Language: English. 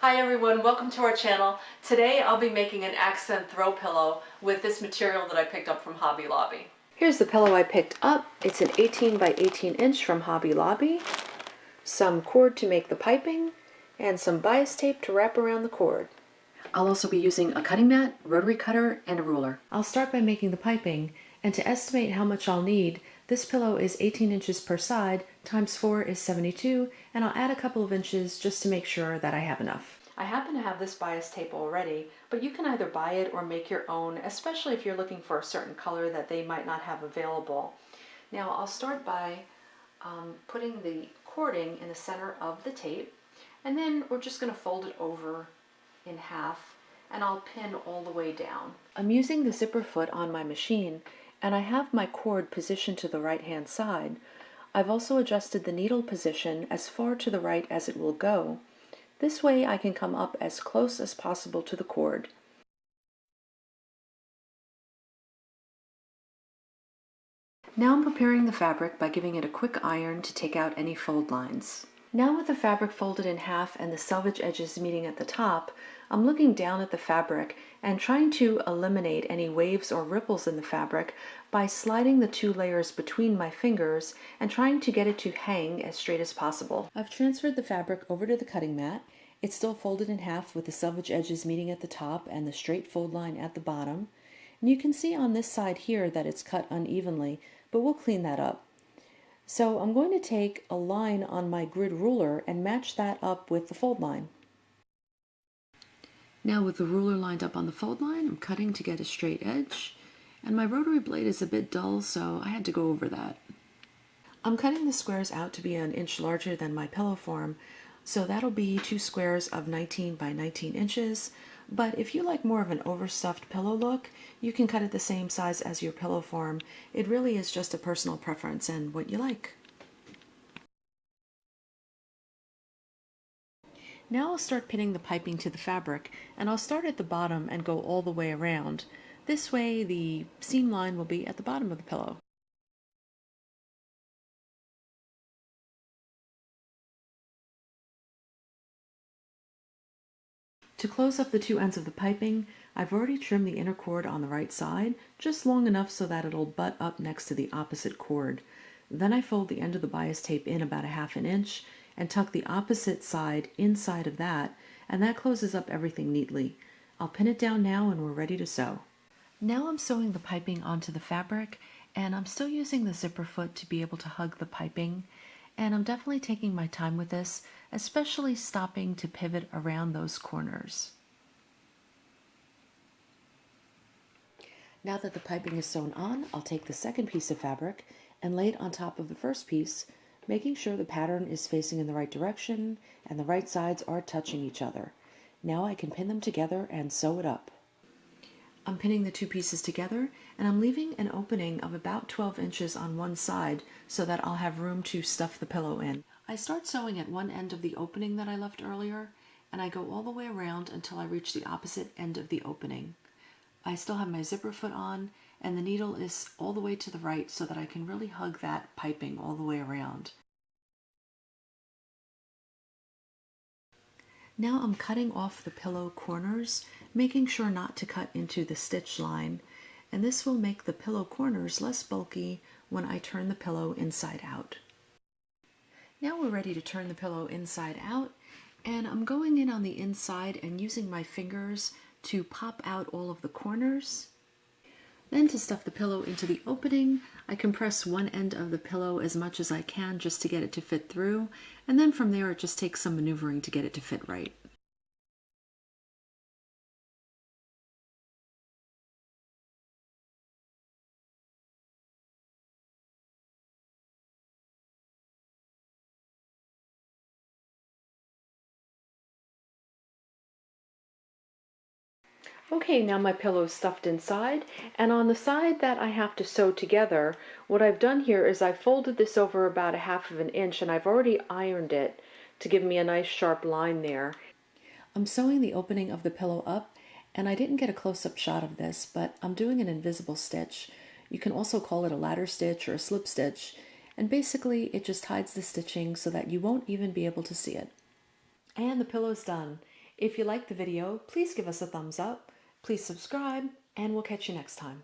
Hi everyone, welcome to our channel. Today I'll be making an accent throw pillow with this material that I picked up from Hobby Lobby. Here's the pillow I picked up. It's an 18 by 18 inch from Hobby Lobby, some cord to make the piping, and some bias tape to wrap around the cord. I'll also be using a cutting mat, rotary cutter, and a ruler. I'll start by making the piping, and to estimate how much I'll need, this pillow is 18 inches per side, times 4 is 72, and I'll add a couple of inches just to make sure that I have enough. I happen to have this bias tape already, but you can either buy it or make your own, especially if you're looking for a certain color that they might not have available. Now I'll start by putting the cording in the center of the tape, and then we're just going to fold it over in half, and I'll pin all the way down. I'm using the zipper foot on my machine, and I have my cord positioned to the right hand side. I've also adjusted the needle position as far to the right as it will go. This way I can come up as close as possible to the cord. Now I'm preparing the fabric by giving it a quick iron to take out any fold lines. Now with the fabric folded in half and the selvage edges meeting at the top, I'm looking down at the fabric and trying to eliminate any waves or ripples in the fabric by sliding the two layers between my fingers and trying to get it to hang as straight as possible. I've transferred the fabric over to the cutting mat. It's still folded in half with the selvage edges meeting at the top and the straight fold line at the bottom. And you can see on this side here that it's cut unevenly, but we'll clean that up. So I'm going to take a line on my grid ruler and match that up with the fold line. Now with the ruler lined up on the fold line, I'm cutting to get a straight edge, and my rotary blade is a bit dull, so I had to go over that. I'm cutting the squares out to be an inch larger than my pillow form, so that'll be 2 squares of 19 by 19 inches. But if you like more of an overstuffed pillow look, you can cut it the same size as your pillow form. It really is just a personal preference and what you like. Now I'll start pinning the piping to the fabric, and I'll start at the bottom and go all the way around. This way the seam line will be at the bottom of the pillow. To close up the two ends of the piping, I've already trimmed the inner cord on the right side, just long enough so that it'll butt up next to the opposite cord. Then I fold the end of the bias tape in about 1/2 inch and tuck the opposite side inside of that, and that closes up everything neatly. I'll pin it down now and we're ready to sew. Now I'm sewing the piping onto the fabric, and I'm still using the zipper foot to be able to hug the piping. And I'm definitely taking my time with this, especially stopping to pivot around those corners. Now that the piping is sewn on, I'll take the second piece of fabric and lay it on top of the first piece, making sure the pattern is facing in the right direction and the right sides are touching each other. Now I can pin them together and sew it up. I'm pinning the two pieces together, and I'm leaving an opening of about 12 inches on one side so that I'll have room to stuff the pillow in. I start sewing at one end of the opening that I left earlier, and I go all the way around until I reach the opposite end of the opening. I still have my zipper foot on, and the needle is all the way to the right so that I can really hug that piping all the way around. Now I'm cutting off the pillow corners, making sure not to cut into the stitch line, and this will make the pillow corners less bulky when I turn the pillow inside out. Now we're ready to turn the pillow inside out, and I'm going in on the inside and using my fingers to pop out all of the corners. Then to stuff the pillow into the opening, I compress one end of the pillow as much as I can just to get it to fit through, and then from there it just takes some maneuvering to get it to fit right. Okay, now my pillow is stuffed inside, and on the side that I have to sew together, what I've done here is I've folded this over about 1/2 inch, and I've already ironed it to give me a nice sharp line there. I'm sewing the opening of the pillow up, and I didn't get a close-up shot of this, but I'm doing an invisible stitch. You can also call it a ladder stitch or a slip stitch, and basically it just hides the stitching so that you won't even be able to see it. And the pillow's done. If you liked the video, please give us a thumbs up, please subscribe, and we'll catch you next time.